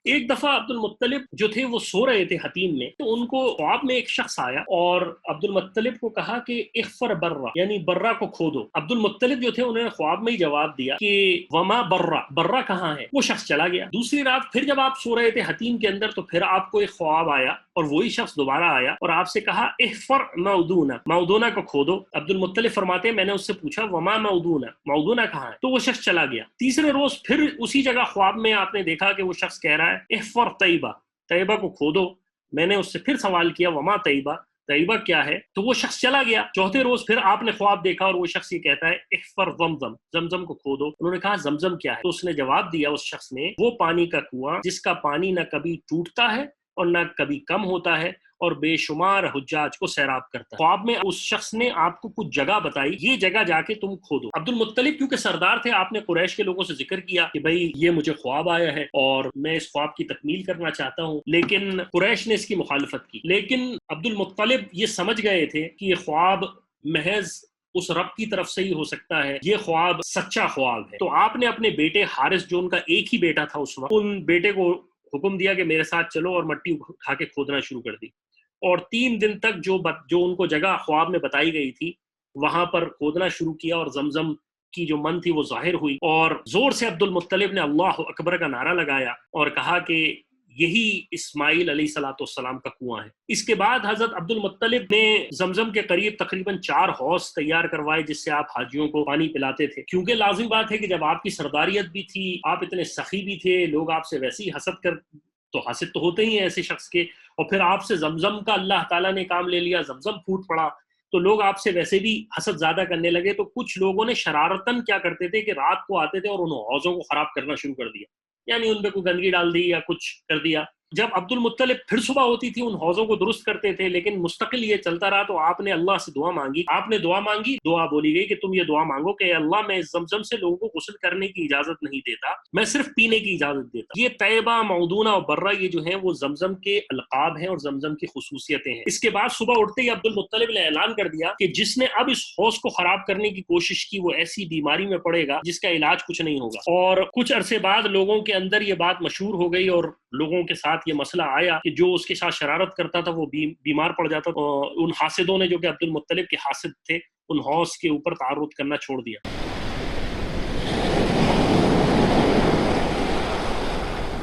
ایک دفعہ عبد المطلب جو تھے وہ سو رہے تھے حتیم میں، تو ان کو خواب میں ایک شخص آیا اور عبد المطلب کو کہا کہ اغفر برا، یعنی برا کو کھودو۔ عبد المطلب جو تھے انہوں نے خواب میں ہی جواب دیا کہ وما برا، برا کہاں ہے؟ وہ شخص چلا گیا۔ دوسری رات پھر جب آپ سو رہے تھے حتیم کے اندر، تو پھر آپ کو ایک خواب آیا اور وہی شخص دوبارہ آیا اور آپ سے کہا احفر مودونا، مودونا کو کھودو۔ عبد المطلب فرماتے ہیں میں نے اس سے پوچھا وما مودونا، مودونا کہاں ہے؟ تو وہ شخص چلا گیا۔ تیسرے روز پھر اسی جگہ خواب میں آپ نے دیکھا کہ وہ شخص کہہ رہا ہے احفر طیبہ، طیبہ کو کھودو۔ میں نے اس سے پھر سوال کیا وما طیبہ، طیبہ کیا ہے؟ تو وہ شخص چلا گیا۔ چوتھے روز پھر آپ نے خواب دیکھا اور وہ شخص یہ کہتا ہے احفر زمزم، زمزم کو کھودو۔ انہوں نے کہا زمزم کیا ہے؟ تو اس نے جواب دیا، اس شخص نے، وہ پانی کا کنواں جس کا پانی نہ کبھی ٹوٹتا ہے اور نہ کبھی کم ہوتا ہے اور بے شمار حجاج کو سیراب کرتا ہے۔ خواب میں اس شخص نے آپ کو کچھ جگہ بتائی، یہ جگہ جا کے تم کھودو۔ عبد المطلب کیونکہ سردار تھے، آپ نے قریش کے لوگوں سے ذکر کیا کہ بھائی یہ مجھے خواب آیا ہے اور میں اس خواب کی تکمیل کرنا چاہتا ہوں، لیکن قریش نے اس کی مخالفت کی۔ لیکن عبد المطلب یہ سمجھ گئے تھے کہ یہ خواب محض اس رب کی طرف سے ہی ہو سکتا ہے، یہ خواب سچا خواب ہے۔ تو آپ نے اپنے بیٹے حارث، جو ان کا ایک ہی بیٹا تھا اس وقت، ان بیٹے کو حکم دیا کہ میرے ساتھ چلو، اور مٹی اٹھا کے کھودنا شروع کر دی۔ اور 3 دن تک جو ان کو جگہ خواب میں بتائی گئی تھی وہاں پر کھودنا شروع کیا، اور زمزم کی جو من تھی وہ ظاہر ہوئی، اور زور سے عبد المطلب نے اللہ اکبر کا نعرہ لگایا اور کہا کہ یہی اسماعیل علیہ الصلوۃ والسلام کا کنواں ہے۔ اس کے بعد حضرت عبد المطلب نے زمزم کے قریب تقریباً 4 حوض تیار کروائے جس سے آپ حاجیوں کو پانی پلاتے تھے، کیونکہ لازم بات ہے کہ جب آپ کی سرداریت بھی تھی، آپ اتنے سخی بھی تھے، لوگ آپ سے ویسے ہی حسد تو ہوتے ہی ہیں ایسے شخص کے، اور پھر آپ سے زمزم کا اللہ تعالیٰ نے کام لے لیا، زمزم پھوٹ پڑا، تو لوگ آپ سے ویسے بھی حسد زیادہ کرنے لگے۔ تو کچھ لوگوں نے شرارتاً کیا کرتے تھے کہ رات کو آتے تھے اور ان حوضوں کو خراب کرنا شروع کر دیا، یعنی ان پہ کوئی گندگی ڈال دی یا کچھ کر دیا۔ جب عبد المطلب پھر صبح ہوتی تھی ان حوضوں کو درست کرتے تھے، لیکن مستقل یہ چلتا رہا، تو آپ نے اللہ سے دعا مانگی، دعا بولی گئی کہ تم یہ دعا مانگو کہ اللہ میں اس زمزم سے لوگوں کو غسل کرنے کی اجازت نہیں دیتا، میں صرف پینے کی اجازت دیتا۔ یہ طیبہ، مودونہ اور برہ یہ جو ہیں وہ زمزم کے القاب ہیں اور زمزم کی خصوصیتیں ہیں۔ اس کے بعد صبح اٹھتے ہی عبد المطلب نے اعلان کر دیا کہ جس نے اب اس حوض کو خراب کرنے کی کوشش کی وہ ایسی بیماری میں پڑے گا جس کا علاج کچھ نہیں ہوگا۔ اور کچھ عرصے بعد لوگوں کے اندر یہ بات مشہور ہو گئی اور لوگوں کے ساتھ یہ مسئلہ آیا کہ جو اس کے ساتھ شرارت کرتا تھا وہ بیمار پڑ جاتا تھا۔ ان حاسدوں نے جو کہ عبد المطلب کے حاسد تھے، ان حوض کے اوپر تعرض کرنا چھوڑ دیا۔